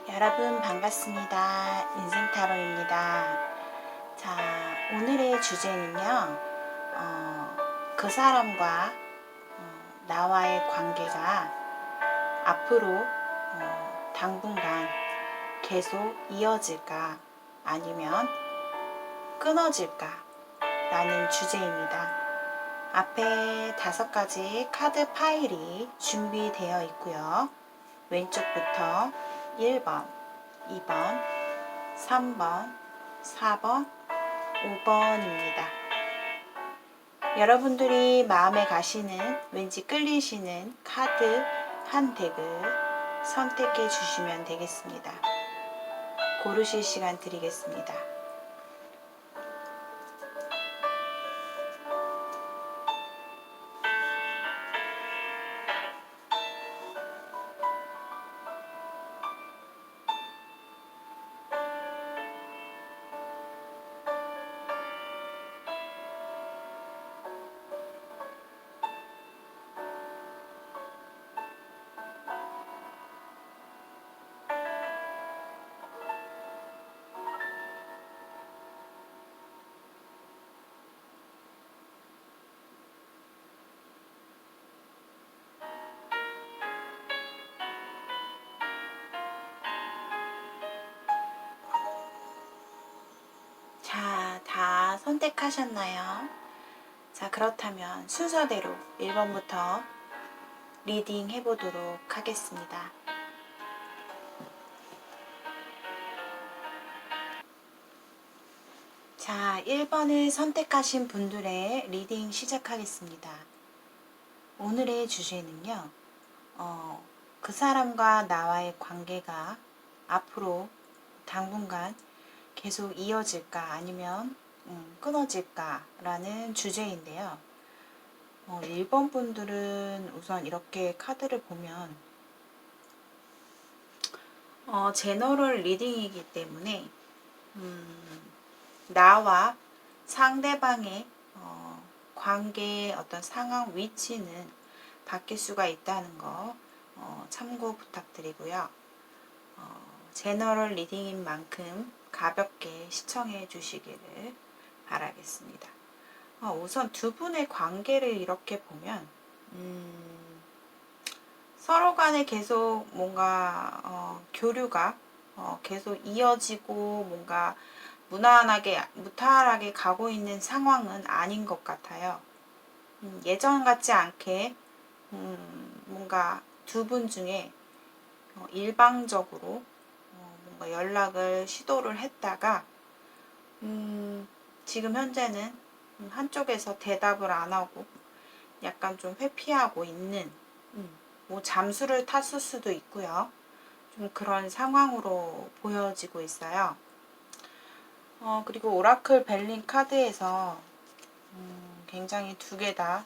여러분 반갑습니다. 인생타로입니다. 자, 오늘의 주제는요. 그 사람과 나와의 관계가 앞으로 당분간 계속 이어질까 아니면 끊어질까 라는 주제입니다. 앞에 5가지 카드 파일이 준비되어 있고요. 왼쪽부터 1번, 2번, 3번, 4번, 5번입니다. 여러분들이 마음에 가시는, 왠지 끌리시는 카드 한 덱을 선택해 주시면 되겠습니다. 고르실 시간 드리겠습니다. 자, 다 선택하셨나요? 자, 그렇다면 순서대로 1번부터 리딩 해보도록 하겠습니다. 자, 1번을 선택하신 분들의 리딩 시작하겠습니다. 오늘의 주제는요, 그 사람과 나와의 관계가 앞으로 당분간 계속 이어질까 아니면 끊어질까 라는 주제인데요. 1번 분들은 우선 이렇게 카드를 보면 제너럴 리딩이기 때문에 나와 상대방의 관계의 어떤 상황 위치는 바뀔 수가 있다는 거 참고 부탁드리고요. 제너럴 리딩인 만큼 가볍게 시청해 주시기를 바라겠습니다. 우선 두 분의 관계를 이렇게 보면 서로 간에 계속 뭔가 교류가 계속 이어지고 뭔가 무탈하게 가고 있는 상황은 아닌 것 같아요. 예전 같지 않게 뭔가 두 분 중에 일방적으로 뭔가 연락을 시도를 했다가 지금 현재는 한쪽에서 대답을 안 하고 약간 좀 회피하고 있는 뭐 잠수를 탔을 수도 있고요. 좀 그런 상황으로 보여지고 있어요. 그리고 오라클 벨린 카드에서 굉장히 두 개 다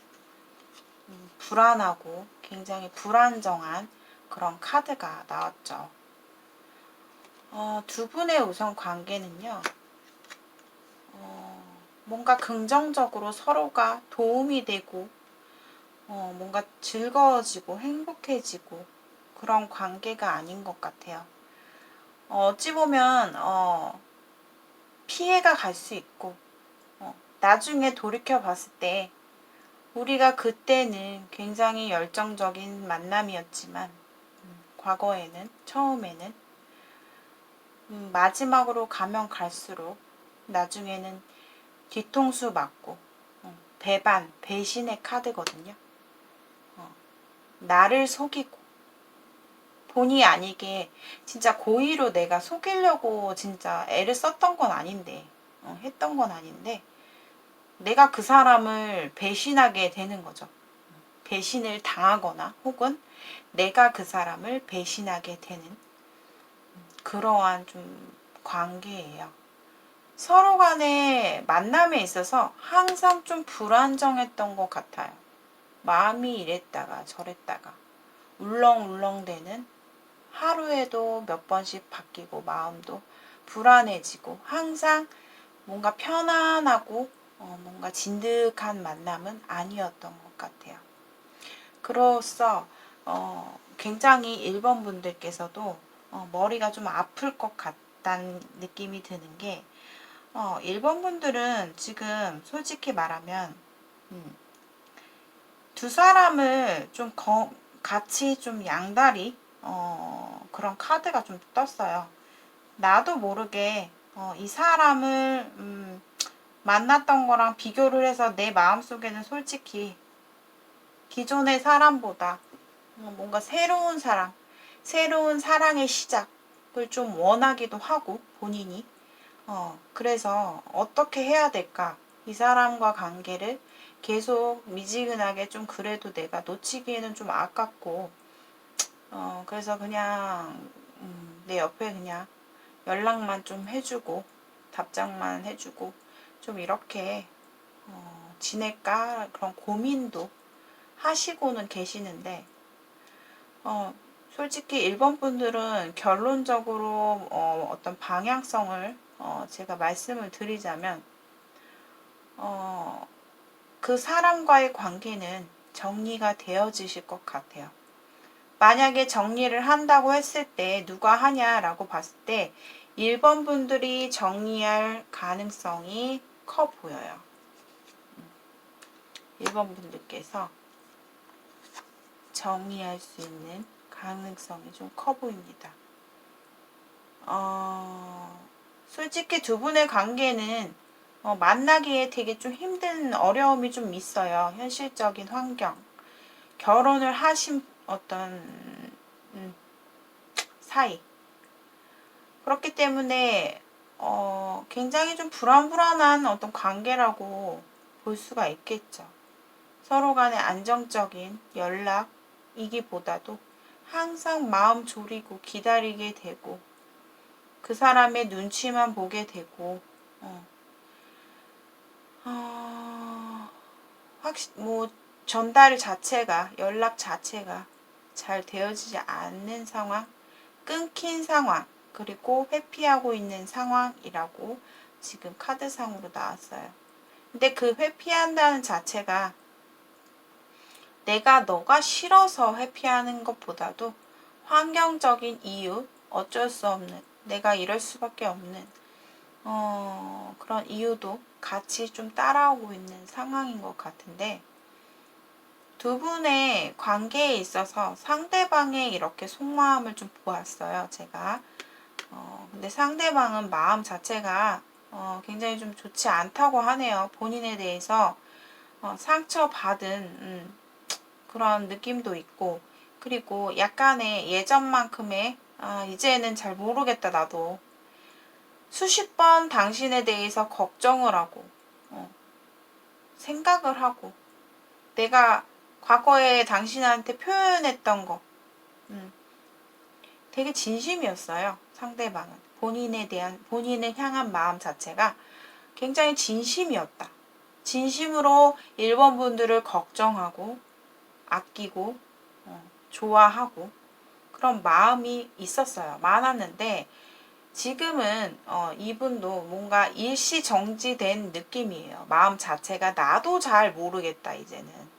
불안하고 굉장히 불안정한 그런 카드가 나왔죠. 두 분의 우선 관계는요, 뭔가 긍정적으로 서로가 도움이 되고, 뭔가 즐거워지고 행복해지고 그런 관계가 아닌 것 같아요. 어찌 보면, 피해가 갈 수 있고, 나중에 돌이켜 봤을 때, 우리가 그때는 굉장히 열정적인 만남이었지만, 과거에는, 처음에는, 마지막으로 가면 갈수록, 나중에는 뒤통수 맞고, 배반, 배신의 카드거든요. 나를 속이고, 본의 아니게 진짜 고의로 내가 속이려고 진짜 애를 썼던 건 아닌데, 했던 건 아닌데, 내가 그 사람을 배신하게 되는 거죠. 배신을 당하거나 혹은 내가 그 사람을 배신하게 되는 그러한 좀 관계예요. 서로 간의 만남에 있어서 항상 좀 불안정했던 것 같아요. 마음이 이랬다가 저랬다가 울렁울렁대는, 하루에도 몇 번씩 바뀌고 마음도 불안해지고 항상 뭔가 편안하고 뭔가 진득한 만남은 아니었던 것 같아요. 그로써 굉장히 1번 분들께서도 머리가 좀 아플 것 같다는 느낌이 드는 게 1번 분들은 지금 솔직히 말하면 두 사람을 좀 같이 좀 양다리 그런 카드가 좀 떴어요. 나도 모르게 이 사람을 만났던 거랑 비교를 해서 내 마음속에는 솔직히 기존의 사람보다 뭔가 새로운 사랑의 시작을 좀 원하기도 하고 본인이 그래서 어떻게 해야 될까? 이 사람과 관계를 계속 미지근하게 좀 그래도 내가 놓치기에는 좀 아깝고 그래서 그냥 내 옆에 그냥 연락만 좀 해주고 답장만 해주고 좀 이렇게 지낼까 그런 고민도 하시고는 계시는데 솔직히 1번 분들은 결론적으로 어떤 방향성을 제가 말씀을 드리자면 그 사람과의 관계는 정리가 되어지실 것 같아요. 만약에 정리를 한다고 했을 때 누가 하냐라고 봤을 때 1번 분들이 정리할 가능성이 커 보여요. 1번 분들께서 정리할 수 있는 가능성이 좀 커 보입니다. 솔직히 두 분의 관계는 만나기에 되게 좀 힘든 어려움이 좀 있어요. 현실적인 환경. 결혼을 하신 어떤 사이. 그렇기 때문에 굉장히 좀 불안불안한 어떤 관계라고 볼 수가 있겠죠. 서로 간의 안정적인 연락이기보다도 항상 마음 졸이고 기다리게 되고 그 사람의 눈치만 보게 되고 전달 자체가 연락 자체가 잘 되어지지 않는 상황, 끊긴 상황, 그리고 회피하고 있는 상황이라고 지금 카드상으로 나왔어요. 근데 그 회피한다는 자체가 너가 싫어서 회피하는 것보다도 환경적인 이유, 어쩔 수 없는, 내가 이럴 수밖에 없는 그런 이유도 같이 좀 따라오고 있는 상황인 것 같은데 두 분의 관계에 있어서 상대방의 이렇게 속마음을 좀 보았어요, 제가. 근데 상대방은 마음 자체가 굉장히 좀 좋지 않다고 하네요. 본인에 대해서 상처받은 그런 느낌도 있고 그리고 약간의 예전만큼의 이제는 잘 모르겠다 나도 수십 번 당신에 대해서 걱정을 하고 생각을 하고 내가 과거에 당신한테 표현했던 거 되게 진심이었어요. 상대방은 본인을 향한 마음 자체가 굉장히 진심이었다. 진심으로 1번 분들을 걱정하고 아끼고 좋아하고 그런 마음이 있었어요. 많았는데 지금은 이분도 뭔가 일시정지된 느낌이에요. 마음 자체가 나도 잘 모르겠다 이제는.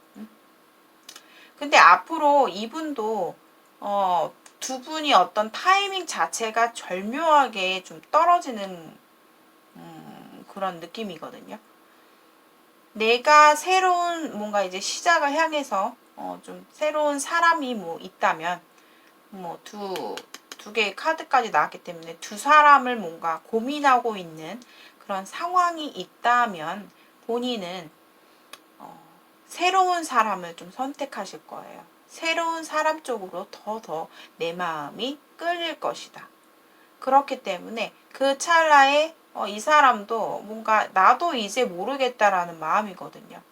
근데 앞으로 이분도 두 분이 어떤 타이밍 자체가 절묘하게 좀 떨어지는 그런 느낌이거든요. 내가 새로운 뭔가 이제 시작을 향해서 좀 새로운 사람이 뭐 있다면 뭐 두 개의 카드까지 나왔기 때문에 두 사람을 뭔가 고민하고 있는 그런 상황이 있다면 본인은 새로운 사람을 좀 선택하실 거예요. 새로운 사람 쪽으로 더 내 마음이 끌릴 것이다. 그렇기 때문에 그 찰나에 이 사람도 뭔가 나도 이제 모르겠다라는 마음이거든요.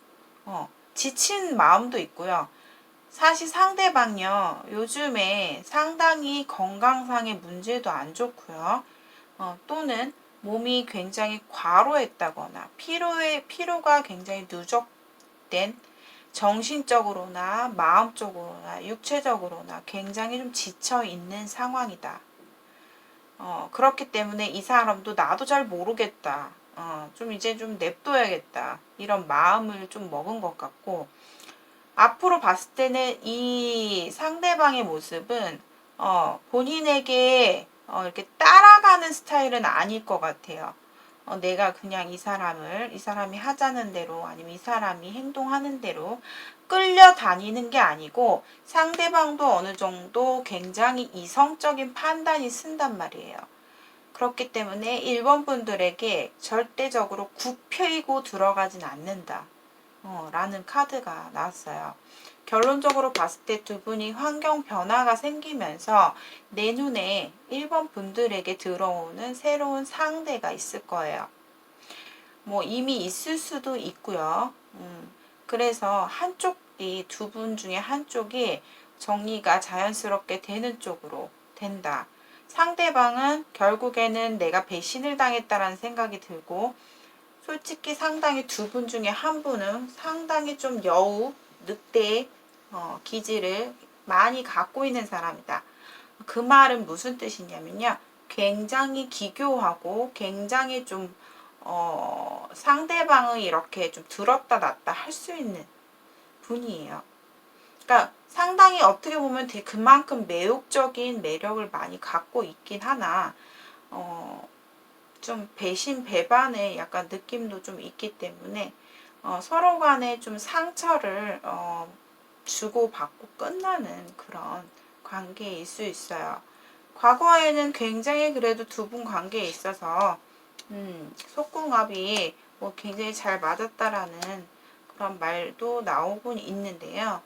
지친 마음도 있고요. 사실 상대방요, 요즘에 상당히 건강상의 문제도 안 좋고요. 또는 몸이 굉장히 과로했다거나 피로가 굉장히 누적된 정신적으로나 마음적으로나 육체적으로나 굉장히 좀 지쳐 있는 상황이다. 그렇기 때문에 이 사람도 나도 잘 모르겠다. 좀 이제 좀 냅둬야겠다. 이런 마음을 좀 먹은 것 같고, 앞으로 봤을 때는 이 상대방의 모습은 본인에게 이렇게 따라가는 스타일은 아닐 것 같아요. 내가 그냥 이 사람이 하자는 대로 아니면 이 사람이 행동하는 대로 끌려다니는 게 아니고 상대방도 어느 정도 굉장히 이성적인 판단이 쓴단 말이에요. 그렇기 때문에 1번 분들에게 절대적으로 굽혀이고 들어가진 않는다. 라는 카드가 나왔어요. 결론적으로 봤을 때 두 분이 환경 변화가 생기면서 내 눈에 1번 분들에게 들어오는 새로운 상대가 있을 거예요. 뭐 이미 있을 수도 있고요. 그래서 한쪽이 두 분 중에 한쪽이 정리가 자연스럽게 되는 쪽으로 된다. 상대방은 결국에는 내가 배신을 당했다라는 생각이 들고 솔직히 상당히 두 분 중에 한 분은 상당히 좀 여우, 늑대 기질을 많이 갖고 있는 사람이다. 그 말은 무슨 뜻이냐면요. 굉장히 기교하고 굉장히 좀 상대방을 이렇게 좀 들었다 놨다 할 수 있는 분이에요. 그러니까 상당히 어떻게 보면 되게 그만큼 매혹적인 매력을 많이 갖고 있긴 하나 좀 배신 배반의 약간 느낌도 좀 있기 때문에 서로 간에 좀 상처를 주고받고 끝나는 그런 관계일 수 있어요. 과거에는 굉장히 그래도 두 분 관계에 있어서 속궁합이 뭐 굉장히 잘 맞았다라는 그런 말도 나오곤 있는데요.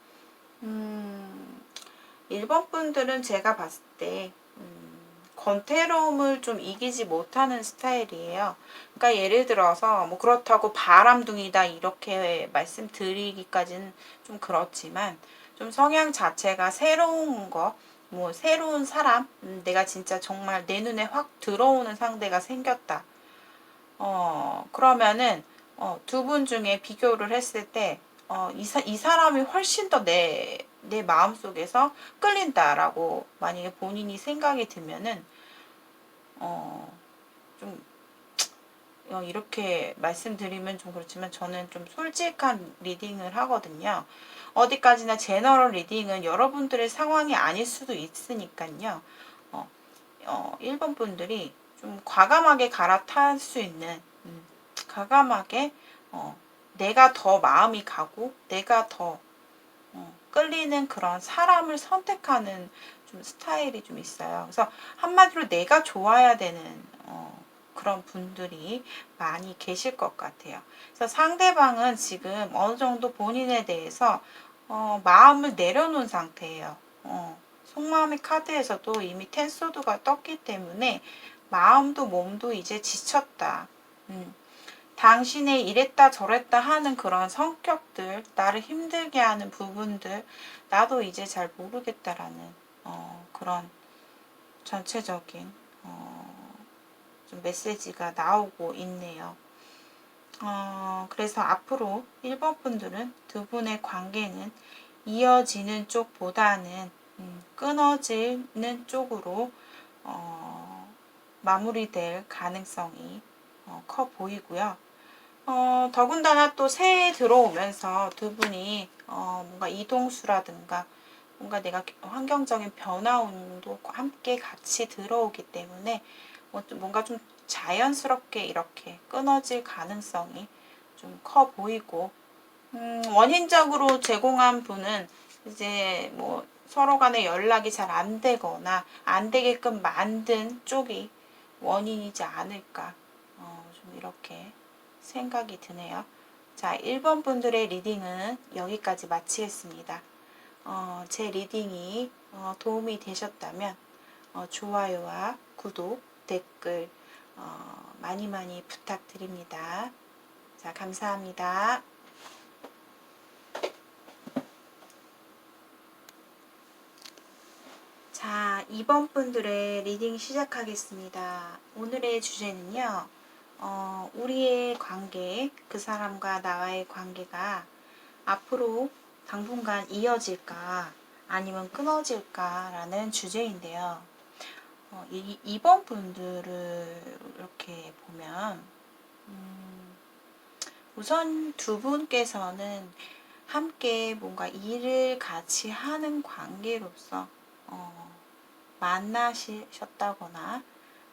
1번 분들은 제가 봤을 때 권태로움을 좀 이기지 못하는 스타일이에요. 그러니까 예를 들어서 뭐 그렇다고 바람둥이다 이렇게 말씀드리기까지는 좀 그렇지만 좀 성향 자체가 새로운 거, 뭐 새로운 사람, 내가 진짜 정말 내 눈에 확 들어오는 상대가 생겼다. 그러면은 두 분 중에 비교를 했을 때 이 사람이 훨씬 더 내 마음속에서 끌린다라고 만약에 본인이 생각이 들면은 좀 이렇게 말씀드리면 좀 그렇지만 저는 좀 솔직한 리딩을 하거든요. 어디까지나 제너럴 리딩은 여러분들의 상황이 아닐 수도 있으니까요. 1번 분들이 좀 과감하게 갈아탈 수 있는 과감하게 내가 더 마음이 가고 내가 더 끌리는 그런 사람을 선택하는 좀 스타일이 좀 있어요. 그래서 한마디로 내가 좋아야 되는 그런 분들이 많이 계실 것 같아요. 그래서 상대방은 지금 어느 정도 본인에 대해서 마음을 내려놓은 상태예요. 속마음의 카드에서도 이미 텐소드가 떴기 때문에 마음도 몸도 이제 지쳤다. 당신의 이랬다 저랬다 하는 그런 성격들, 나를 힘들게 하는 부분들, 나도 이제 잘 모르겠다라는 그런 전체적인 좀 메시지가 나오고 있네요. 그래서 앞으로 1번 분들은 두 분의 관계는 이어지는 쪽보다는 끊어지는 쪽으로 마무리될 가능성이 커 보이고요. 더군다나 또 새해 들어오면서 두 분이 뭔가 이동수라든가 뭔가 내가 환경적인 변화운도 함께 같이 들어오기 때문에 뭔가 좀 자연스럽게 이렇게 끊어질 가능성이 좀 커 보이고 원인적으로 제공한 분은 이제 뭐 서로 간에 연락이 잘 안 되거나 안 되게끔 만든 쪽이 원인이지 않을까 좀 이렇게 생각이 드네요. 자, 1번 분들의 리딩은 여기까지 마치겠습니다. 제 리딩이 도움이 되셨다면 좋아요와 구독, 댓글 많이 많이 부탁드립니다. 자, 감사합니다. 자, 2번 분들의 리딩 시작하겠습니다. 오늘의 주제는요. 우리의 관계, 그 사람과 나와의 관계가 앞으로 당분간 이어질까 아니면 끊어질까 라는 주제인데요. 2번 분들을 이렇게 보면 우선 두 분께서는 함께 뭔가 일을 같이 하는 관계로서 만나셨다거나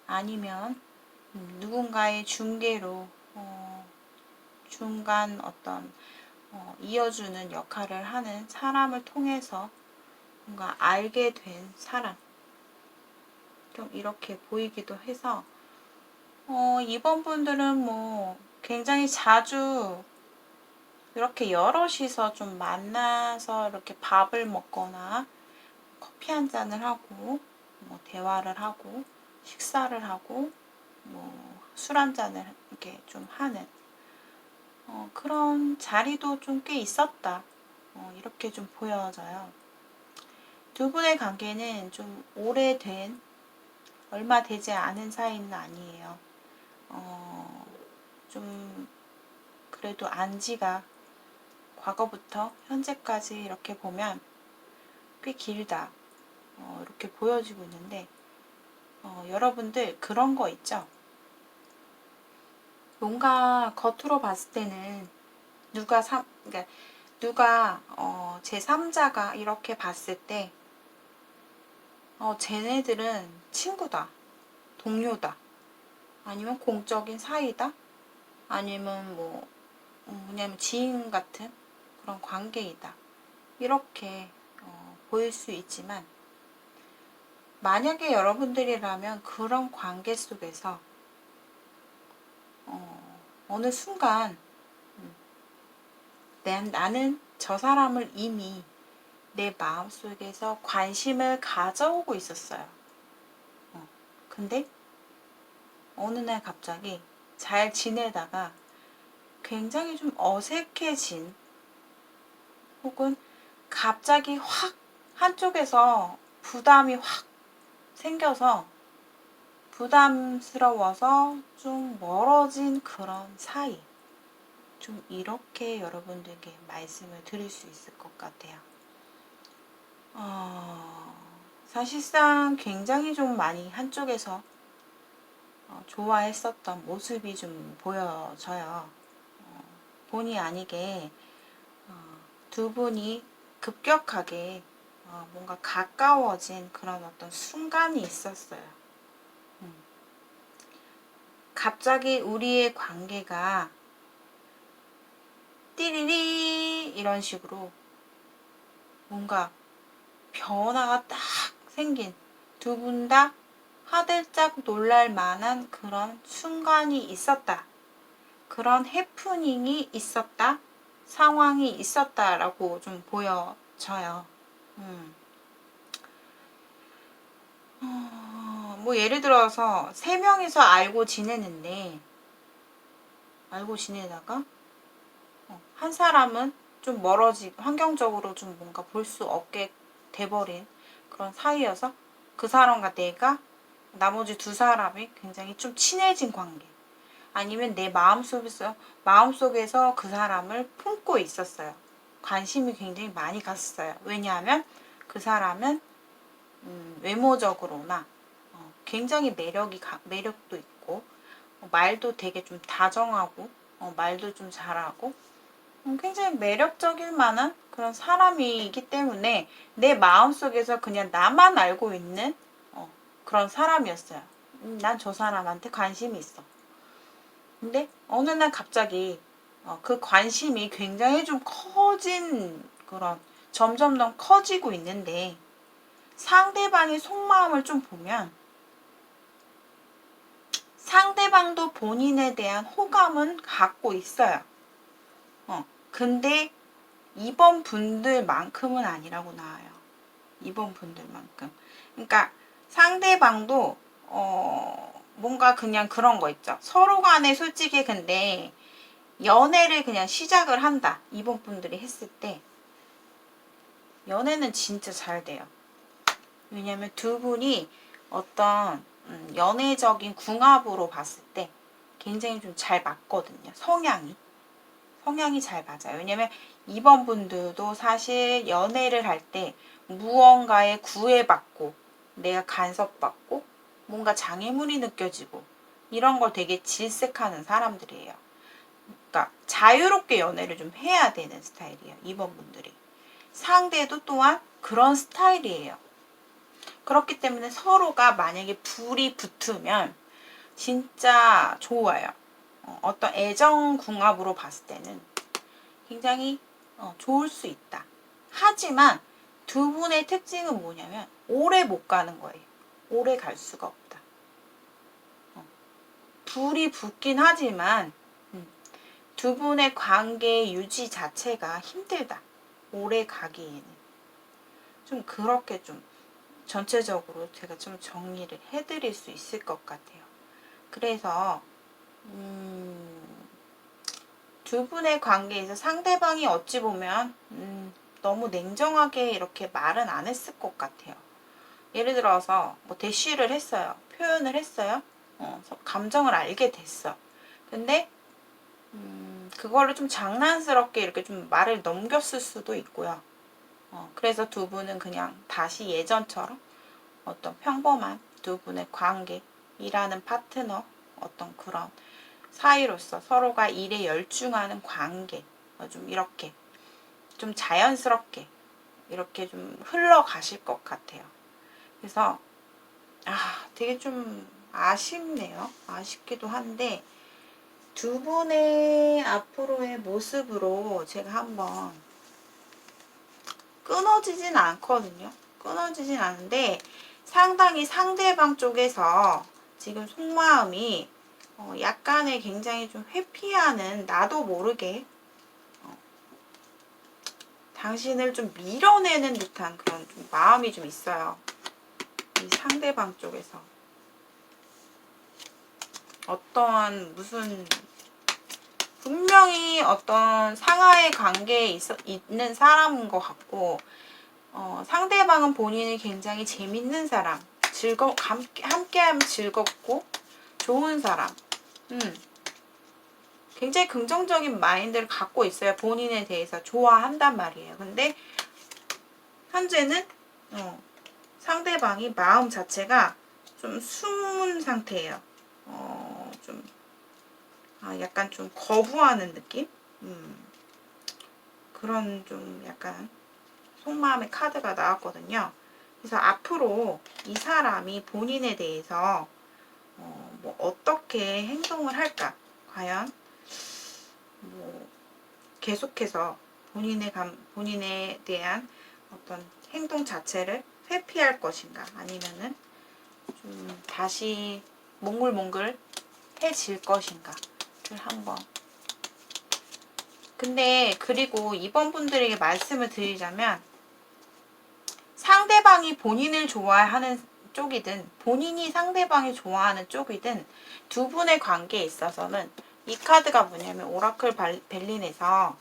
아니면 누군가의 중개로 중간 어떤 이어주는 역할을 하는 사람을 통해서 뭔가 알게 된 사람, 좀 이렇게 보이기도 해서 이번 분들은 뭐 굉장히 자주 이렇게 여럿이서 좀 만나서 이렇게 밥을 먹거나 커피 한 잔을 하고 뭐 대화를 하고 식사를 하고 뭐 술 한 잔을 이렇게 좀 하는 그런 자리도 좀 꽤 있었다. 이렇게 좀 보여져요. 두 분의 관계는 좀 오래된, 얼마 되지 않은 사이는 아니에요. 좀 그래도 안지가 과거부터 현재까지 이렇게 보면 꽤 길다. 이렇게 보여지고 있는데 여러분들 그런 거 있죠? 뭔가 겉으로 봤을 때는 그러니까 누가 제3자가 이렇게 봤을 때 쟤네들은 친구다, 동료다, 아니면 공적인 사이다, 아니면 뭐 그냥 지인 같은 그런 관계이다, 이렇게 보일 수 있지만 만약에 여러분들이라면 그런 관계 속에서 어느 순간 나는 저 사람을 이미 내 마음속에서 관심을 가져오고 있었어요. 근데 어느 날 갑자기 잘 지내다가 굉장히 좀 어색해진, 혹은 갑자기 확 한쪽에서 부담이 확 생겨서 부담스러워서 좀 멀어진 그런 사이, 좀 이렇게 여러분들께 말씀을 드릴 수 있을 것 같아요. 사실상 굉장히 좀 많이 한쪽에서 좋아했었던 모습이 좀 보여져요. 본의 아니게 두 분이 급격하게 뭔가 가까워진 그런 어떤 순간이 있었어요. 갑자기 우리의 관계가 띠리리 이런 식으로 뭔가 변화가 딱 생긴, 두 분 다 화들짝 놀랄 만한 그런 순간이 있었다. 그런 해프닝이 있었다. 상황이 있었다라고 좀 보여져요. 뭐 예를 들어서 세 명이서 알고 지내다가 한 사람은 좀 환경적으로 좀 뭔가 볼 수 없게 돼버린 그런 사이여서 그 사람과 내가 나머지 두 사람이 굉장히 좀 친해진 관계, 아니면 내 마음속에서 그 사람을 품고 있었어요. 관심이 굉장히 많이 갔어요. 왜냐하면 그 사람은 외모적으로나 굉장히 매력도 있고 말도 되게 좀 다정하고 말도 좀 잘하고 굉장히 매력적일 만한 그런 사람이기 때문에 내 마음속에서 그냥 나만 알고 있는 그런 사람이었어요. 난 저 사람한테 관심이 있어. 근데 어느 날 갑자기 그 관심이 굉장히 좀 점점 더 커지고 있는데, 상대방의 속마음을 좀 보면 상대방도 본인에 대한 호감은 갖고 있어요. 근데 이번 분들만큼은 아니라고 나와요. 이번 분들만큼. 그러니까 상대방도 뭔가 그냥 그런 거 있죠. 서로 간에 솔직히 근데 연애를 그냥 시작을 한다. 이번 분들이 했을 때 연애는 진짜 잘 돼요. 왜냐면 두 분이 어떤 연애적인 궁합으로 봤을 때 굉장히 좀 잘 맞거든요. 성향이 잘 맞아요. 왜냐면 이번 분들도 사실 연애를 할 때 무언가에 구애받고 내가 간섭받고 뭔가 장애물이 느껴지고 이런 걸 되게 질색하는 사람들이에요. 그러니까 자유롭게 연애를 좀 해야 되는 스타일이에요. 이번 분들이. 상대도 또한 그런 스타일이에요. 그렇기 때문에 서로가 만약에 불이 붙으면 진짜 좋아요. 어떤 애정궁합으로 봤을 때는 굉장히 좋을 수 있다. 하지만 두 분의 특징은 뭐냐면 오래 못 가는 거예요. 오래 갈 수가 없다. 불이 붙긴 하지만 두 분의 관계 유지 자체가 힘들다. 오래 가기에는. 좀 그렇게 좀 전체적으로 제가 좀 정리를 해드릴 수 있을 것 같아요. 그래서 두 분의 관계에서 상대방이 어찌 보면 너무 냉정하게 이렇게 말은 안 했을 것 같아요. 예를 들어서 뭐 대쉬를 했어요. 표현을 했어요. 감정을 알게 됐어. 근데 그거를 좀 장난스럽게 이렇게 좀 말을 넘겼을 수도 있고요. 그래서 두 분은 그냥 다시 예전처럼 어떤 평범한 두 분의 관계, 일하는 파트너, 어떤 그런 사이로서 서로가 일에 열중하는 관계, 좀 이렇게 좀 자연스럽게 이렇게 좀 흘러가실 것 같아요. 그래서 되게 좀 아쉽네요. 아쉽기도 한데 두 분의 앞으로의 모습으로 제가 한번 끊어지진 않거든요. 끊어지진 않은데 상당히 상대방 쪽에서 지금 속마음이 약간의 굉장히 좀 회피하는 나도 모르게 당신을 좀 밀어내는 듯한 그런 좀 마음이 좀 있어요. 이 상대방 쪽에서 어떠한 무슨 분명히 어떤 상하의 관계에 있는 사람인 것 같고 상대방은 본인이 굉장히 재밌는 사람, 함께하면 즐겁고 좋은 사람, 굉장히 긍정적인 마인드를 갖고 있어야 본인에 대해서 좋아한단 말이에요. 근데 현재는 상대방이 마음 자체가 좀 숨은 상태예요. 좀 약간 좀 거부하는 느낌? 그런 좀 약간 속마음의 카드가 나왔거든요. 그래서 앞으로 이 사람이 본인에 대해서 뭐 어떻게 행동을 할까? 과연 뭐 계속해서 본인에 대한 어떤 행동 자체를 회피할 것인가? 아니면은 좀 다시 몽글몽글 해질 것인가를 한번. 근데 그리고 이번 분들에게 말씀을 드리자면 상대방이 본인을 좋아하는 쪽이든 본인이 상대방이 좋아하는 쪽이든 두 분의 관계에 있어서는 이 카드가 뭐냐면 오라클 벨린에서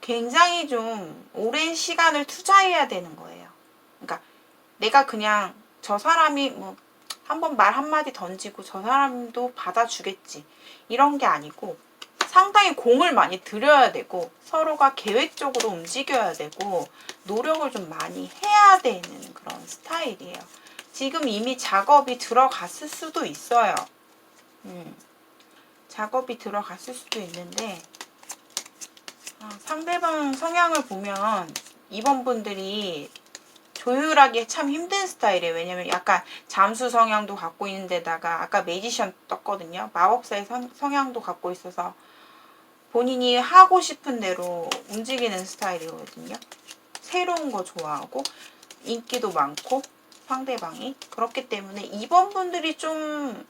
굉장히 좀 오랜 시간을 투자해야 되는 거예요. 그러니까 내가 그냥 저 사람이 뭐 한번 말 한마디 던지고 저 사람도 받아주겠지 이런 게 아니고 상당히 공을 많이 들여야 되고 서로가 계획적으로 움직여야 되고 노력을 좀 많이 해야 되는 그런 스타일이에요. 지금 이미 작업이 들어갔을 수도 있어요. 작업이 들어갔을 수도 있는데 상대방 성향을 보면 이번 분들이 조율하기 참 힘든 스타일이에요. 왜냐면 약간 잠수 성향도 갖고 있는 데다가 아까 매지션 떴거든요. 마법사의 성향도 갖고 있어서 본인이 하고 싶은 대로 움직이는 스타일이거든요. 새로운 거 좋아하고 인기도 많고 상대방이 그렇기 때문에 이번 분들이 좀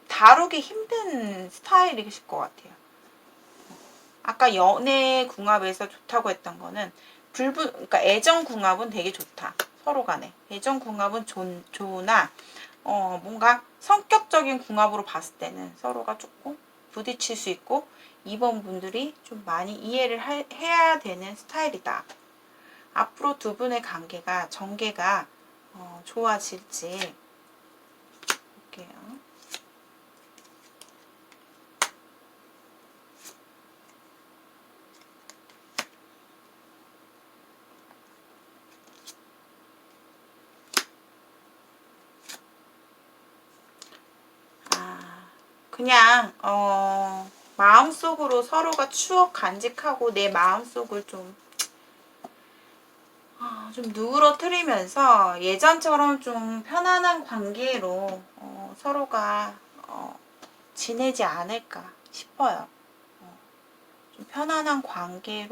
다루기 힘든 스타일이실 것 같아요. 아까 연애 궁합에서 좋다고 했던 거는 그러니까 애정 궁합은 되게 좋다. 서로 간에 애정 궁합은 좋으나 뭔가 성격적인 궁합으로 봤을 때는 서로가 조금 부딪힐 수 있고 이번 분들이 좀 많이 이해를 해야 되는 스타일이다. 앞으로 두 분의 관계가 전개가 좋아질지 볼게요. 그냥 마음속으로 서로가 추억 간직하고 내 마음속을 좀 좀 누그러뜨리면서 예전처럼 좀 편안한 관계로 서로가 지내지 않을까 싶어요. 좀 편안한 관계의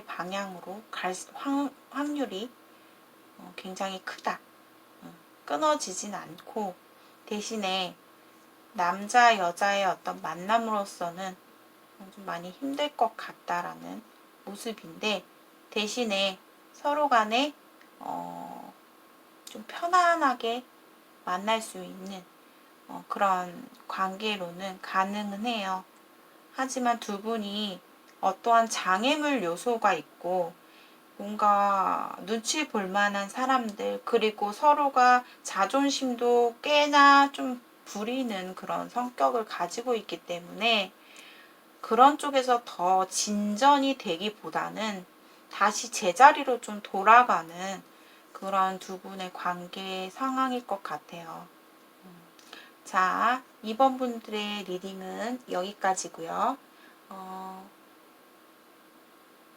방향으로 갈 확률이 굉장히 크다. 끊어지진 않고 대신에 남자 여자의 어떤 만남으로서는 좀 많이 힘들 것 같다라는 모습인데, 대신에 서로 간에 좀 편안하게 만날 수 있는 그런 관계로는 가능은 해요. 하지만 두 분이 어떠한 장애물 요소가 있고 뭔가 눈치 볼 만한 사람들, 그리고 서로가 자존심도 꽤나 좀 부리는 그런 성격을 가지고 있기 때문에 그런 쪽에서 더 진전이 되기보다는 다시 제자리로 좀 돌아가는 그런 두 분의 관계 상황일 것 같아요. 자, 2번 분들의 리딩은 여기까지고요.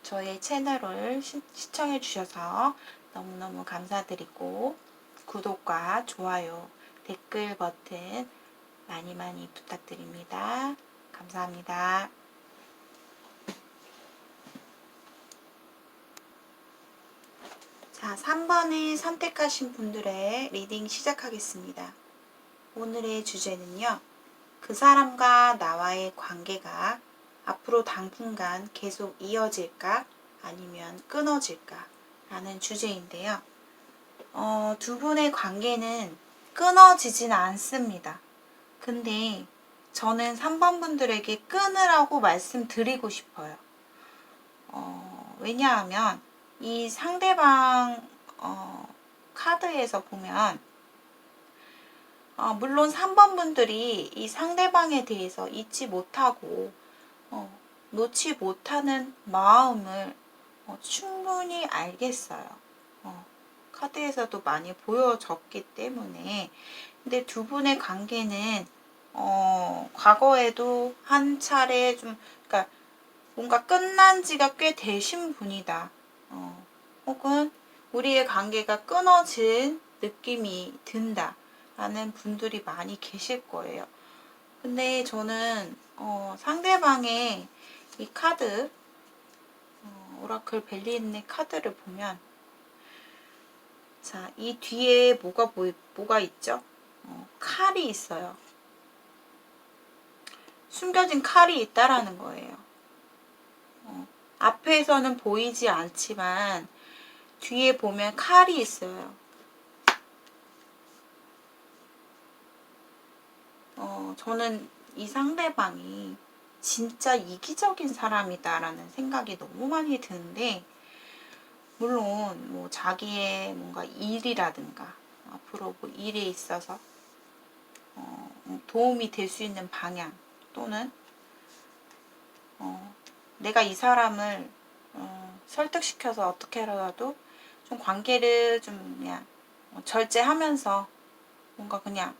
저의 채널을 시청해 주셔서 너무너무 감사드리고, 구독과 좋아요, 댓글 버튼 많이 많이 부탁드립니다. 감사합니다. 자, 3번을 선택하신 분들의 리딩 시작하겠습니다. 오늘의 주제는요, 그 사람과 나와의 관계가 앞으로 당분간 계속 이어질까 아니면 끊어질까 라는 주제인데요. 두 분의 관계는 끊어지진 않습니다. 근데 저는 3번 분들에게 끊으라고 말씀드리고 싶어요. 왜냐하면 이 상대방 카드에서 보면 물론 3번 분들이 이 상대방에 대해서 잊지 못하고 놓지 못하는 마음을 충분히 알겠어요. 카드에서도 많이 보여졌기 때문에. 근데 두 분의 관계는 과거에도 한 차례 좀, 그러니까 뭔가 끝난 지가 꽤 되신 분이다. 혹은 우리의 관계가 끊어진 느낌이 든다. 라는 분들이 많이 계실 거예요. 근데 저는 상대방의 이 카드, 오라클 벨리인의 카드를 보면, 자, 이 뒤에 뭐가 있죠? 칼이 있어요. 숨겨진 칼이 있다라는 거예요. 앞에서는 보이지 않지만 뒤에 보면 칼이 있어요. 저는 이 상대방이 진짜 이기적인 사람이다라는 생각이 너무 많이 드는데, 물론 뭐 자기의 뭔가 일이라든가 앞으로 뭐 일에 있어서 도움이 될 수 있는 방향, 또는 내가 이 사람을 설득시켜서 어떻게라도 좀 관계를 좀 그냥 절제하면서 뭔가 그냥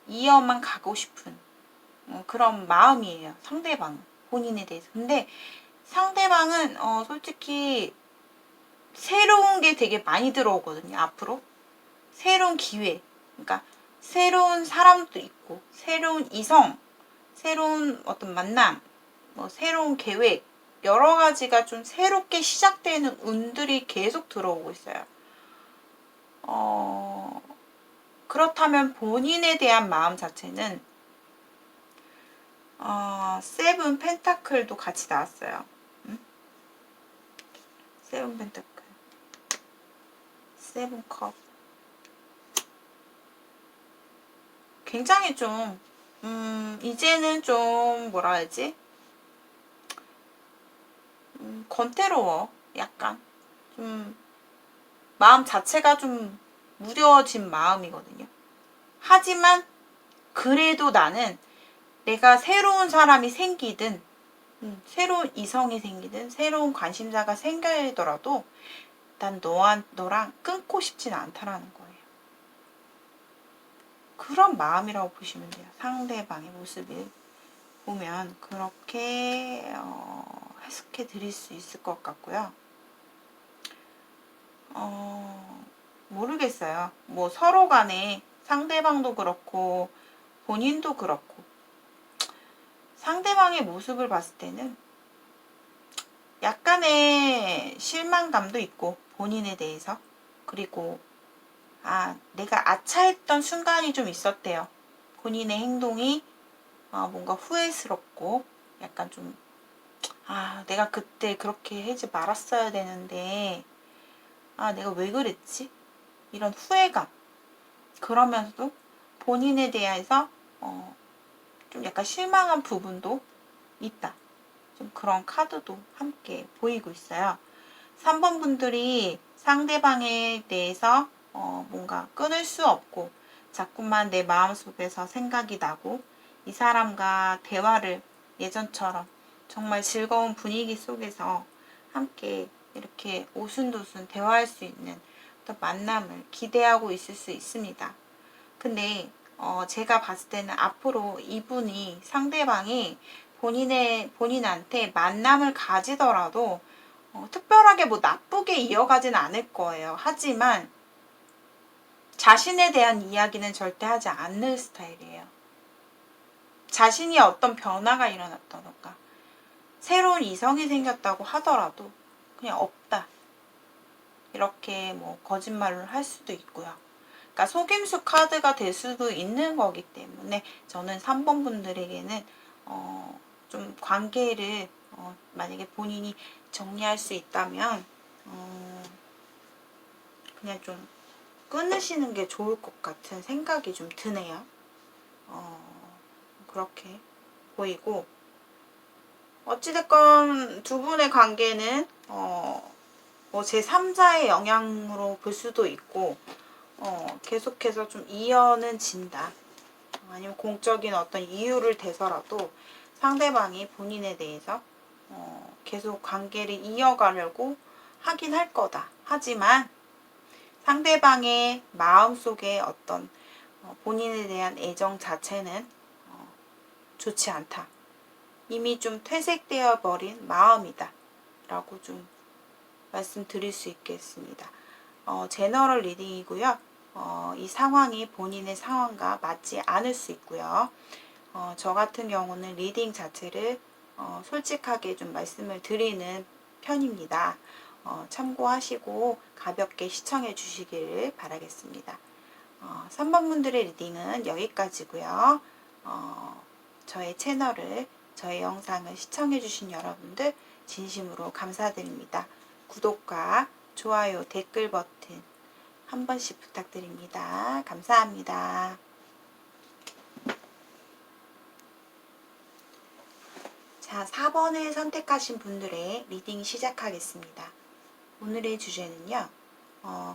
이어만 가고 싶은 그런 마음이에요. 상대방은, 본인에 대해서. 근데 상대방은 솔직히 새로운 게 되게 많이 들어오거든요. 앞으로 새로운 기회, 그러니까 새로운 사람도 있고, 새로운 이성, 새로운 어떤 만남, 뭐 새로운 계획, 여러 가지가 좀 새롭게 시작되는 운들이 계속 들어오고 있어요. 그렇다면 본인에 대한 마음 자체는 세븐 펜타클도 같이 나왔어요. 세븐 펜타클, 세븐 컵. 굉장히 좀 이제는 좀 뭐라 해야지, 권태로워. 약간 좀 마음 자체가 좀 무뎌진 마음이거든요. 하지만 그래도 나는 내가 새로운 사람이 생기든 새로운 이성이 생기든 새로운 관심사가 생기더라도 난 너랑 끊고 싶진 않다라는 거예요. 그런 마음이라고 보시면 돼요. 상대방의 모습을 보면 그렇게 해석해 드릴 수 있을 것 같고요. 모르겠어요. 뭐 서로 간에 상대방도 그렇고 본인도 그렇고 상대방의 모습을 봤을 때는 약간의 실망감도 있고 본인에 대해서, 그리고 내가 아차했던 순간이 좀 있었대요. 본인의 행동이 뭔가 후회스럽고 약간 좀 내가 그때 그렇게 하지 말았어야 되는데 내가 왜 그랬지? 이런 후회감. 그러면서도 본인에 대해서 좀 약간 실망한 부분도 있다. 좀 그런 카드도 함께 보이고 있어요. 3번 분들이 상대방에 대해서 뭔가 끊을 수 없고 자꾸만 내 마음속에서 생각이 나고 이 사람과 대화를 예전처럼 정말 즐거운 분위기 속에서 함께 이렇게 오순도순 대화할 수 있는 어떤 만남을 기대하고 있을 수 있습니다. 근데 제가 봤을 때는 앞으로 이분이 상대방이 본인한테 만남을 가지더라도 특별하게 뭐 나쁘게 이어가진 않을 거예요. 하지만 자신에 대한 이야기는 절대 하지 않는 스타일이에요. 자신이 어떤 변화가 일어났다던가 새로운 이성이 생겼다고 하더라도 그냥 없다. 이렇게 뭐 거짓말을 할 수도 있고요. 그러니까 속임수 카드가 될 수도 있는 거기 때문에 저는 3번 분들에게는 좀 관계를 만약에 본인이 정리할 수 있다면 그냥 좀 끊으시는 게 좋을 것 같은 생각이 좀 드네요. 그렇게 보이고 어찌됐건 두 분의 관계는 뭐 제3자의 영향으로 볼 수도 있고 계속해서 좀 이어는 진다. 아니면 공적인 어떤 이유를 대서라도 상대방이 본인에 대해서 계속 관계를 이어가려고 하긴 할 거다. 하지만 상대방의 마음속에 어떤 본인에 대한 애정 자체는 좋지 않다. 이미 좀 퇴색되어 버린 마음이다. 라고 좀 말씀드릴 수 있겠습니다. 제너럴 리딩이고요. 이 상황이 본인의 상황과 맞지 않을 수 있고요. 저 같은 경우는 리딩 자체를 솔직하게 좀 말씀을 드리는 편입니다. 참고하시고 가볍게 시청해 주시기를 바라겠습니다. 3번 분들의 리딩은 여기까지고요. 저의 채널을, 저의 영상을 시청해 주신 여러분들 진심으로 감사드립니다. 구독과 좋아요, 댓글 버튼 한 번씩 부탁드립니다. 감사합니다. 자, 4번을 선택하신 분들의 리딩 시작하겠습니다. 오늘의 주제는요.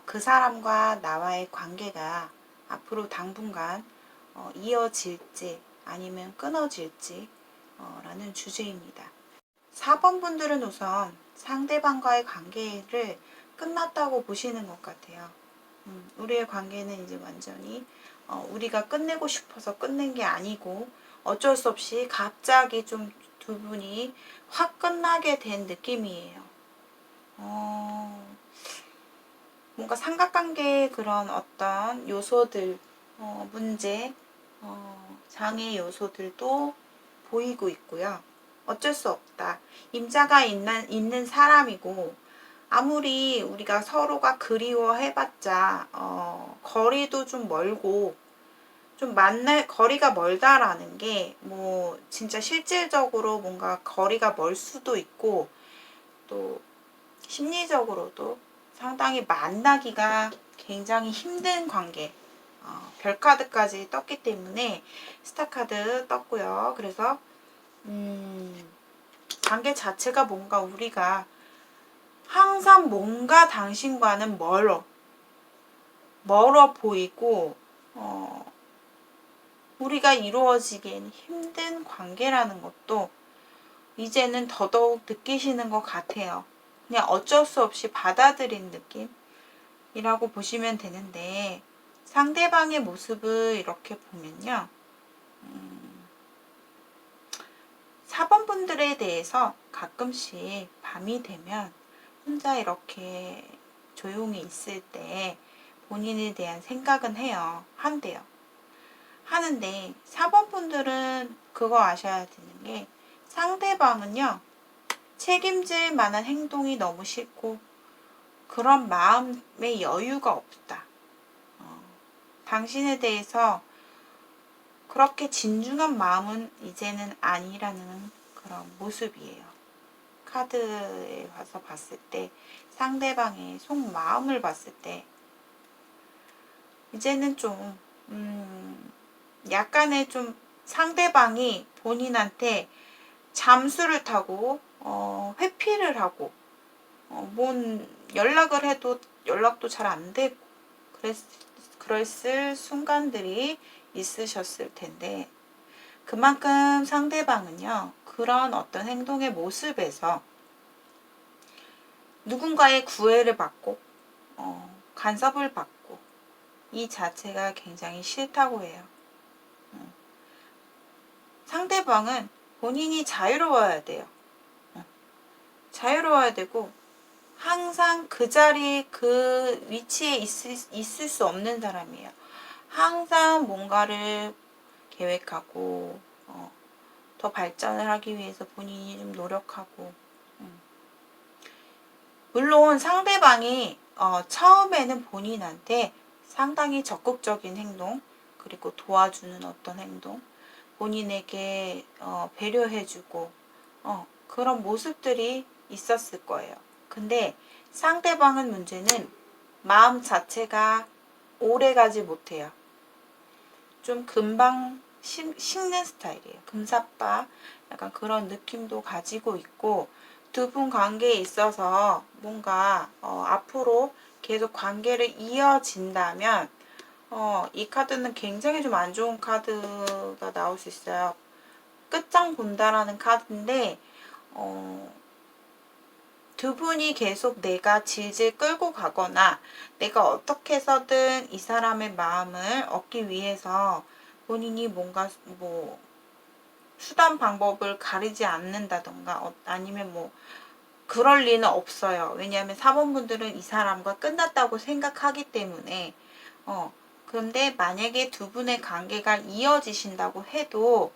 그 사람과 나와의 관계가 앞으로 당분간 이어질지 아니면 끊어질지 라는 주제입니다. 4번 분들은 우선 상대방과의 관계를 끝났다고 보시는 것 같아요. 우리의 관계는 이제 완전히 우리가 끝내고 싶어서 끝낸 게 아니고 어쩔 수 없이 갑자기 좀 두 분이 확 끝나게 된 느낌이에요. 뭔가 삼각관계의 그런 어떤 요소들, 문제, 장애 요소들도 보이고 있고요. 어쩔 수 없다. 임자가 있는 사람이고 아무리 우리가 서로가 그리워해봤자 거리도 좀 멀고 좀 거리가 멀다라는 게 뭐 진짜 실질적으로 뭔가 거리가 멀 수도 있고 또 심리적으로도 상당히 만나기가 굉장히 힘든 관계. 별카드까지 떴기 때문에 스타카드 떴고요. 그래서 관계 자체가 뭔가 우리가 항상 뭔가 당신과는 멀어 보이고 우리가 이루어지기엔 힘든 관계라는 것도 이제는 더더욱 느끼시는 것 같아요. 그냥 어쩔 수 없이 받아들인 느낌이라고 보시면 되는데 상대방의 모습을 이렇게 보면요. 4번 분들에 대해서 가끔씩 밤이 되면 혼자 이렇게 조용히 있을 때 본인에 대한 생각은 한대요. 하는데 4번 분들은 그거 아셔야 되는 게 상대방은요. 책임질 만한 행동이 너무 싫고 그런 마음의 여유가 없다. 당신에 대해서 그렇게 진중한 마음은 이제는 아니라는 그런 모습이에요. 카드에 와서 봤을 때 상대방의 속마음을 봤을 때 이제는 좀 약간의 좀 상대방이 본인한테 잠수를 타고 회피를 하고 뭔 연락을 해도 연락도 잘 안 되고 그랬을 순간들이 있으셨을 텐데 그만큼 상대방은요 그런 어떤 행동의 모습에서 누군가의 구애를 받고 간섭을 받고 이 자체가 굉장히 싫다고 해요. 상대방은 본인이 자유로워야 돼요. 자유로워야 되고 항상 그 자리 그 위치에 있을 수 없는 사람이에요. 항상 뭔가를 계획하고 더 발전을 하기 위해서 본인이 좀 노력하고 물론 상대방이 처음에는 본인한테 상당히 적극적인 행동 그리고 도와주는 어떤 행동 본인에게 배려해주고 그런 모습들이 있었을 거예요. 근데 상대방은 문제는 마음 자체가 오래가지 못해요. 좀 금방 식는 스타일이에요. 금사빠 약간 그런 느낌도 가지고 있고 두 분 관계에 있어서 뭔가 앞으로 계속 관계를 이어진다면 이 카드는 굉장히 좀 안 좋은 카드가 나올 수 있어요. 끝장 본다라는 카드인데 두 분이 계속 내가 질질 끌고 가거나 내가 어떻게 해서든 이 사람의 마음을 얻기 위해서 본인이 뭔가 뭐 수단 방법을 가리지 않는다던가 아니면 뭐 그럴 리는 없어요. 왜냐하면 4번 분들은 이 사람과 끝났다고 생각하기 때문에 그런데 만약에 두 분의 관계가 이어지신다고 해도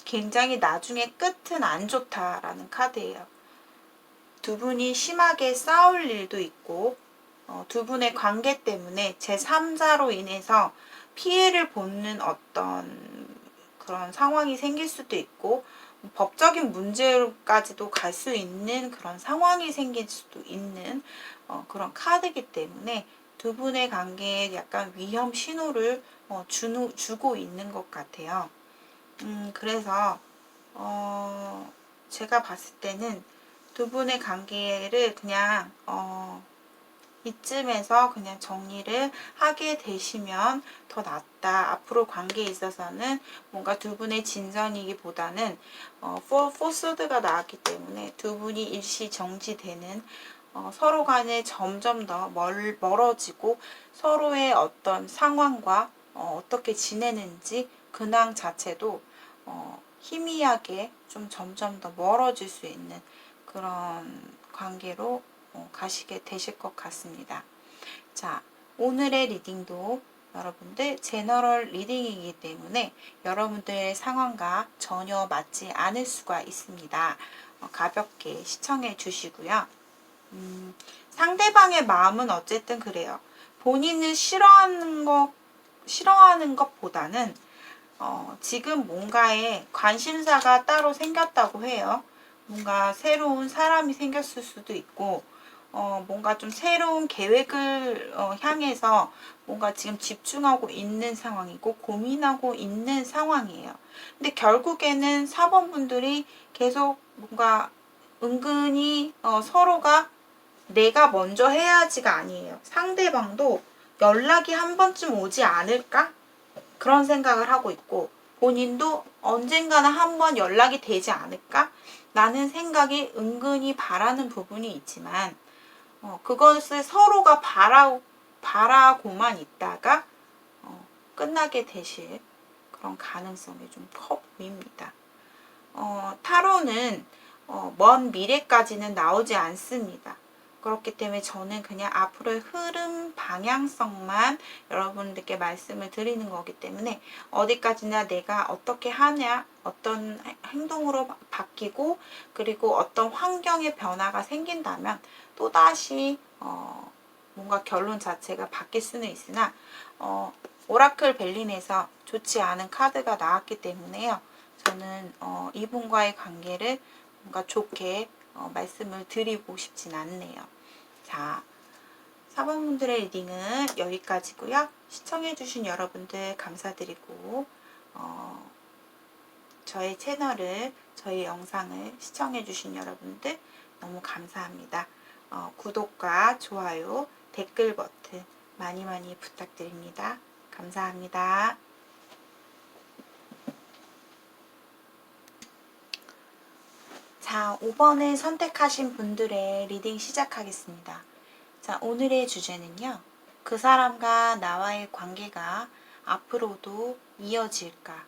굉장히 나중에 끝은 안 좋다라는 카드예요. 두 분이 심하게 싸울 일도 있고 두 분의 관계 때문에 제3자로 인해서 피해를 보는 어떤 그런 상황이 생길 수도 있고 법적인 문제까지도 갈 수 있는 그런 상황이 생길 수도 있는 그런 카드이기 때문에 두 분의 관계에 약간 위험 신호를 주고 있는 것 같아요. 그래서 제가 봤을 때는 두 분의 관계를 그냥 이쯤에서 그냥 정리를 하게 되시면 더 낫다. 앞으로 관계에 있어서는 뭔가 두 분의 진전이기보다는 포스드가 나왔기 때문에 두 분이 일시정지되는 서로 간에 점점 더 멀어지고 서로의 어떤 상황과 어떻게 지내는지 근황 자체도 희미하게 좀 점점 더 멀어질 수 있는 그런 관계로 가시게 되실 것 같습니다. 자, 오늘의 리딩도 여러분들 제너럴 리딩이기 때문에 여러분들의 상황과 전혀 맞지 않을 수가 있습니다. 가볍게 시청해 주시고요. 상대방의 마음은 어쨌든 그래요. 본인을 싫어하는 것보다는 지금 뭔가에 관심사가 따로 생겼다고 해요. 뭔가 새로운 사람이 생겼을 수도 있고 뭔가 좀 새로운 계획을 향해서 뭔가 지금 집중하고 있는 상황이고 고민하고 있는 상황이에요. 근데 결국에는 4번 분들이 계속 뭔가 은근히 서로가 내가 먼저 해야지가 아니에요. 상대방도 연락이 한 번쯤 오지 않을까? 그런 생각을 하고 있고 본인도 언젠가는 한번 연락이 되지 않을까? 라는 생각이 은근히 바라는 부분이 있지만 그것을 서로가 바라고만 있다가 끝나게 되실 그런 가능성이 좀 커 보입니다. 타로는 먼 미래까지는 나오지 않습니다. 그렇기 때문에 저는 그냥 앞으로의 흐름 방향성만 여러분들께 말씀을 드리는 거기 때문에 어디까지나 내가 어떻게 하냐, 어떤 행동으로 바뀌고 그리고 어떤 환경의 변화가 생긴다면 또다시 뭔가 결론 자체가 바뀔 수는 있으나 오라클 벨린에서 좋지 않은 카드가 나왔기 때문에요. 저는 이분과의 관계를 뭔가 좋게 말씀을 드리고 싶진 않네요. 자, 4번분들의 리딩은 여기까지고요. 시청해주신 여러분들 감사드리고 저의 채널을, 저의 영상을 시청해주신 여러분들 너무 감사합니다. 구독과 좋아요, 댓글 버튼 많이 많이 부탁드립니다. 감사합니다. 자, 5번을 선택하신 분들의 리딩 시작하겠습니다. 자, 오늘의 주제는요. 그 사람과 나와의 관계가 앞으로도 이어질까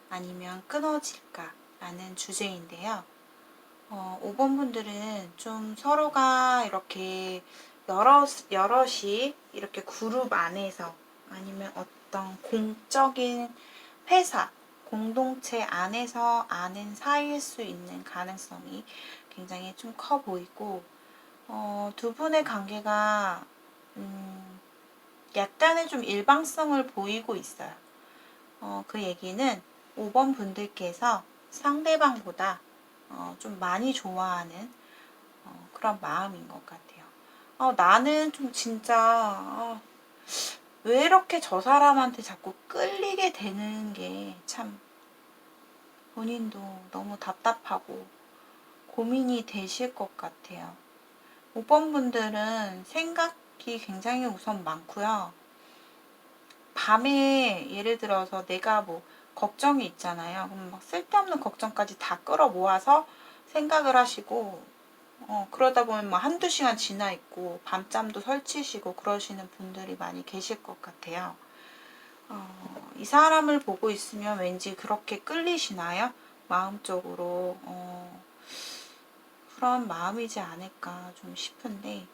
아니면 끊어질까 라는 주제인데요. 5번 분들은 좀 서로가 이렇게 여럿이 이렇게 그룹 안에서 아니면 어떤 공적인 회사, 공동체 안에서 아는 사이일 수 있는 가능성이 굉장히 좀 커 보이고 두 분의 관계가 약간의 좀 일방성을 보이고 있어요. 그 얘기는 5번 분들께서 상대방보다 좀 많이 좋아하는 그런 마음인 것 같아요. 나는 좀 진짜 왜 이렇게 저 사람한테 자꾸 끌리게 되는 게 참 본인도 너무 답답하고 고민이 되실 것 같아요. 5번 분들은 생각이 굉장히 우선 많고요. 밤에 예를 들어서 내가 뭐 걱정이 있잖아요. 그럼 막 쓸데없는 걱정까지 다 끌어모아서 생각을 하시고 그러다 보면 뭐 한두 시간 지나 있고 밤잠도 설치시고 그러시는 분들이 많이 계실 것 같아요. 이 사람을 보고 있으면 왠지 그렇게 끌리시나요? 마음적으로 그런 마음이지 않을까 좀 싶은데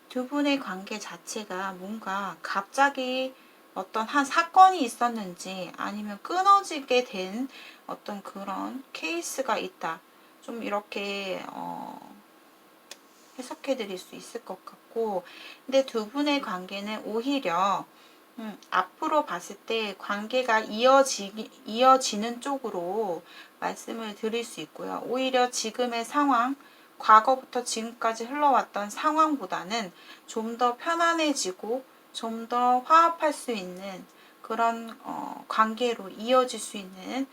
두 분의 관계 자체가 뭔가 갑자기 어떤 한 사건이 있었는지 아니면 끊어지게 된 어떤 그런 케이스가 있다. 좀 이렇게 해석해 드릴 수 있을 것 같고 근데 두 분의 관계는 오히려 앞으로 봤을 때 관계가 이어지는 쪽으로 말씀을 드릴 수 있고요. 오히려 지금의 상황, 과거부터 지금까지 흘러왔던 상황보다는 좀 더 편안해지고 좀 더 화합할 수 있는 그런 관계로 이어질 수 있는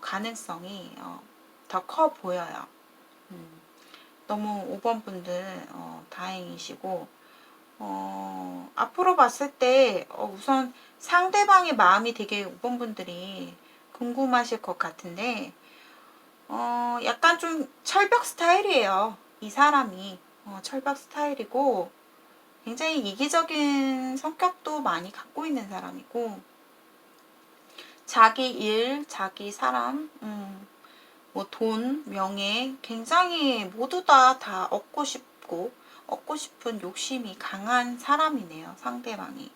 가능성이 더 커 보여요. 너무 5번 분들 다행이시고 앞으로 봤을 때 우선 상대방의 마음이 되게 5번 분들이 궁금하실 것 같은데 약간 좀 철벽 스타일이에요. 이 사람이 철벽 스타일이고 굉장히 이기적인 성격도 많이 갖고 있는 사람이고 자기 일, 자기 사람, 뭐 돈, 명예 굉장히 모두 다 얻고 싶고 얻고 싶은 욕심이 강한 사람이네요. 상대방이.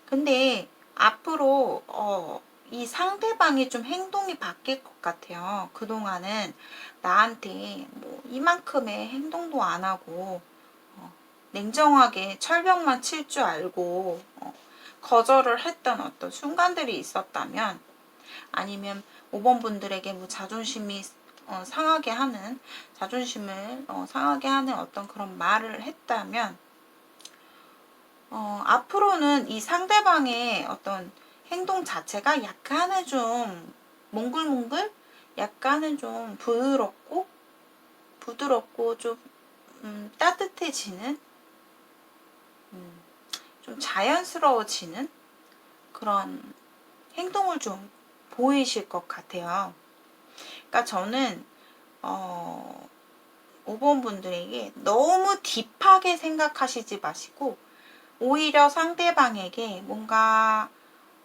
근데 앞으로 이 상대방이 좀 행동이 바뀔 것 같아요. 그동안은 나한테 뭐 이만큼의 행동도 안 하고 냉정하게 철벽만 칠 줄 알고 거절을 했던 어떤 순간들이 있었다면 아니면 5번 분들에게 뭐 자존심이 상하게 하는 자존심을 상하게 하는 어떤 그런 말을 했다면 앞으로는 이 상대방의 어떤 행동 자체가 약간은 좀 몽글몽글 약간은 좀 부드럽고 좀 따뜻해지는 좀 자연스러워지는 그런 행동을 좀 보이실 것 같아요. 그러니까 저는 5번 분들에게 너무 딥하게 생각하시지 마시고 오히려 상대방에게 뭔가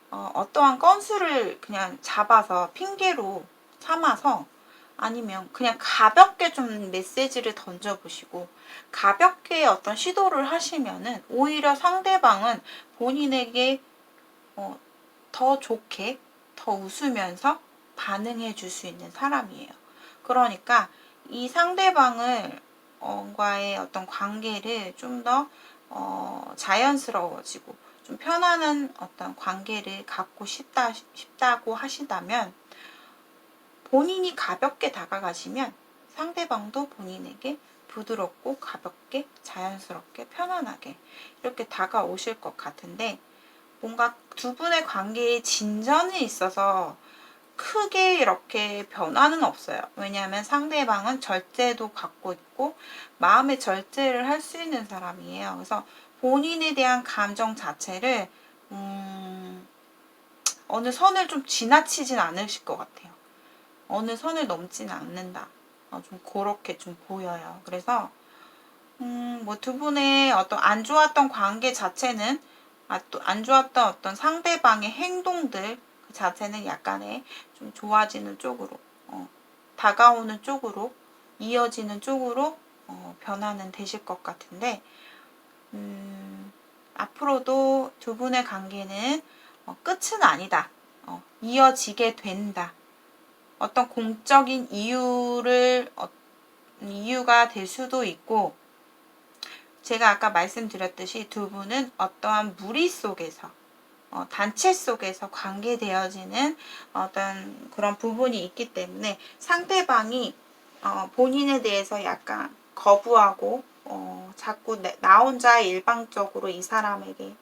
어떠한 건수를 그냥 잡아서 핑계로 삼아서 아니면 그냥 가볍게 좀 메시지를 던져보시고 가볍게 어떤 시도를 하시면은 오히려 상대방은 본인에게 더 좋게 더 웃으면서 반응해 줄 수 있는 사람이에요. 그러니까 이 상대방을 과의 어떤 관계를 좀 더 자연스러워지고 좀 편안한 어떤 관계를 갖고 싶다고 하시다면 본인이 가볍게 다가가시면 상대방도 본인에게 부드럽고 가볍게 자연스럽게 편안하게 이렇게 다가오실 것 같은데 뭔가 두 분의 관계에 진전이 있어서 크게 이렇게 변화는 없어요. 왜냐하면 상대방은 절제도 갖고 있고 마음의 절제를 할 수 있는 사람이에요. 그래서 본인에 대한 감정 자체를 어느 선을 좀 지나치진 않으실 것 같아요. 어느 선을 넘지는 않는다. 좀 그렇게 좀 보여요. 그래서 뭐 두 분의 어떤 안 좋았던 관계 자체는 또 안 좋았던 어떤 상대방의 행동들 그 자체는 약간의 좀 좋아지는 쪽으로 다가오는 쪽으로 이어지는 쪽으로 변화는 되실 것 같은데 앞으로도 두 분의 관계는 끝은 아니다. 이어지게 된다. 어떤 공적인 이유가 될 수도 있고 제가 아까 말씀드렸듯이 두 분은 어떠한 무리 속에서 단체 속에서 관계되어지는 어떤 그런 부분이 있기 때문에 상대방이 본인에 대해서 약간 거부하고 자꾸 나 혼자 일방적으로 이 사람에게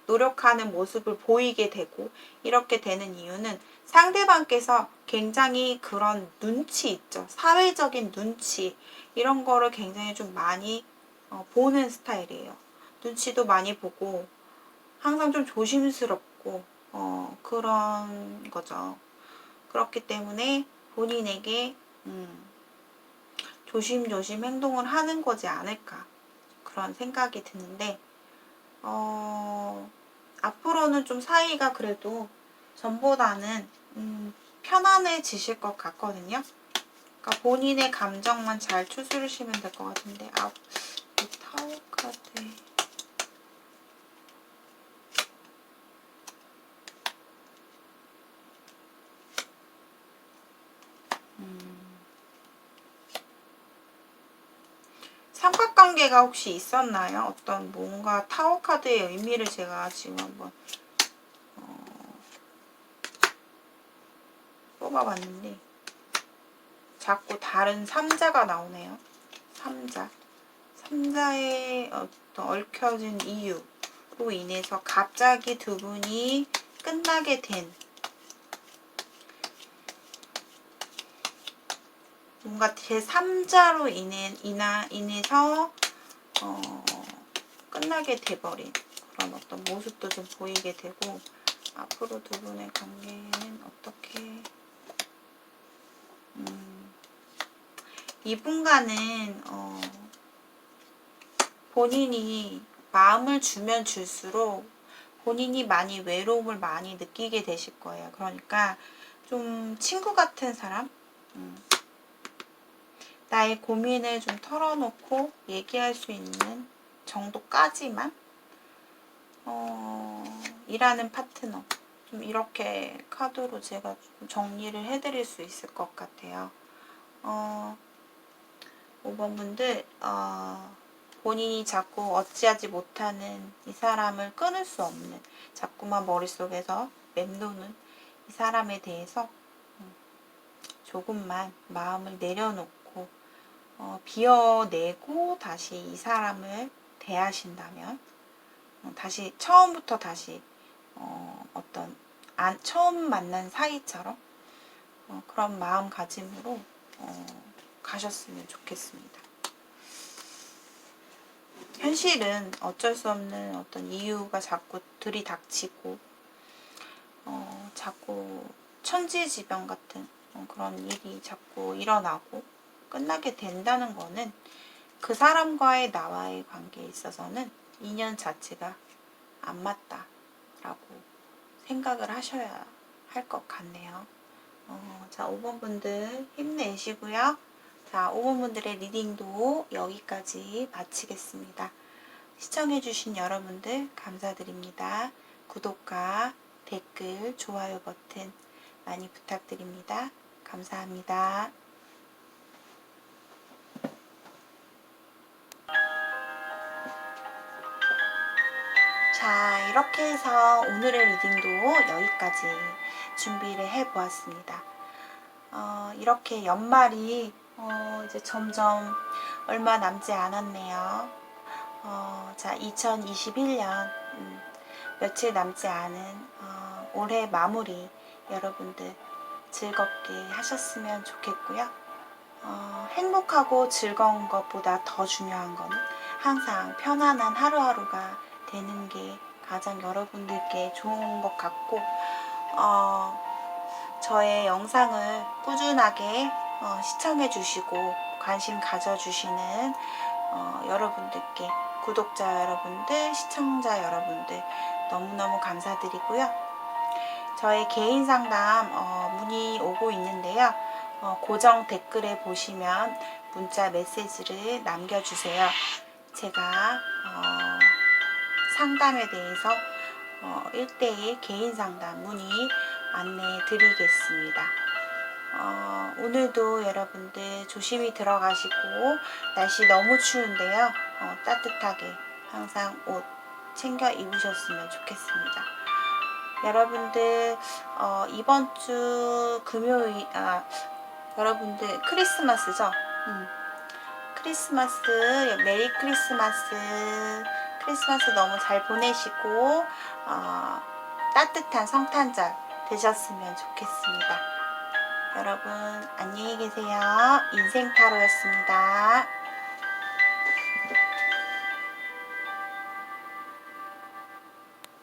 노력하는 모습을 보이게 되고 이렇게 되는 이유는 상대방께서 굉장히 그런 눈치 있죠. 사회적인 눈치 이런 거를 굉장히 좀 많이 보는 스타일이에요. 눈치도 많이 보고 항상 좀 조심스럽고 그런 거죠. 그렇기 때문에 본인에게 조심조심 행동을 하는 거지 않을까 그런 생각이 드는데 앞으로는 좀 사이가 그래도 전보다는 편안해지실 것 같거든요. 그러니까 본인의 감정만 잘 추스르시면 될 것 같은데 이 타워 카드 삼각관계가 혹시 있었나요? 어떤 뭔가 타워 카드의 의미를 제가 지금 한번 뽑아봤는데 자꾸 다른 3자가 나오네요. 3자의 어떤 얽혀진 이유로 인해서 갑자기 두 분이 끝나게 된 뭔가 제3자로 인해서 끝나게 돼버린 그런 어떤 모습도 좀 보이게 되고 앞으로 두 분의 관계는 어떻게 이분과는 본인이 마음을 주면 줄수록 본인이 많이 외로움을 많이 느끼게 되실 거예요. 그러니까 좀 친구 같은 사람 나의 고민을 좀 털어놓고 얘기할 수 있는 정도까지만 일하는 파트너 좀 이렇게 카드로 제가 좀 정리를 해드릴 수 있을 것 같아요. 5번 분들 본인이 자꾸 어찌하지 못하는 이 사람을 끊을 수 없는 자꾸만 머릿속에서 맴도는 이 사람에 대해서 조금만 마음을 내려놓고 비워내고 다시 이 사람을 대하신다면 다시 처음부터 다시 처음 만난 사이처럼 그런 마음가짐으로 가셨으면 좋겠습니다. 현실은 어쩔 수 없는 어떤 이유가 자꾸 들이닥치고 자꾸 천지지변 같은 그런 일이 자꾸 일어나고 끝나게 된다는 거는 그 사람과의 나와의 관계에 있어서는 인연 자체가 안 맞다라고 생각을 하셔야 할 것 같네요. 자, 5번 분들 힘내시고요. 자, 5번 분들의 리딩도 여기까지 마치겠습니다. 시청해주신 여러분들 감사드립니다. 구독과 댓글, 좋아요 버튼 많이 부탁드립니다. 감사합니다. 자, 이렇게 해서 오늘의 리딩도 여기까지 준비를 해보았습니다. 이렇게 연말이 이제 점점 얼마 남지 않았네요. 자, 2021년 며칠 남지 않은 올해 마무리 여러분들 즐겁게 하셨으면 좋겠고요. 행복하고 즐거운 것보다 더 중요한 거는 항상 편안한 하루하루가 되는 게 가장 여러분들께 좋은 것 같고, 저의 영상을 꾸준하게 시청해 주시고 관심 가져주시는 여러분들께, 구독자 여러분들, 시청자 여러분들 너무너무 감사드리고요. 저의 개인 상담 문의 오고 있는데요. 고정 댓글에 보시면 문자 메시지를 남겨주세요. 제가 상담에 대해서 1대1 개인 상담 문의 안내해 드리겠습니다. 오늘도 여러분들 조심히 들어가시고, 날씨 너무 추운데요. 따뜻하게 항상 옷 챙겨 입으셨으면 좋겠습니다. 여러분들 이번 주 금요일, 여러분들 크리스마스죠? 크리스마스, 메리 크리스마스 너무 잘 보내시고 따뜻한 성탄절 되셨으면 좋겠습니다. 여러분 안녕히 계세요. 인생타로였습니다.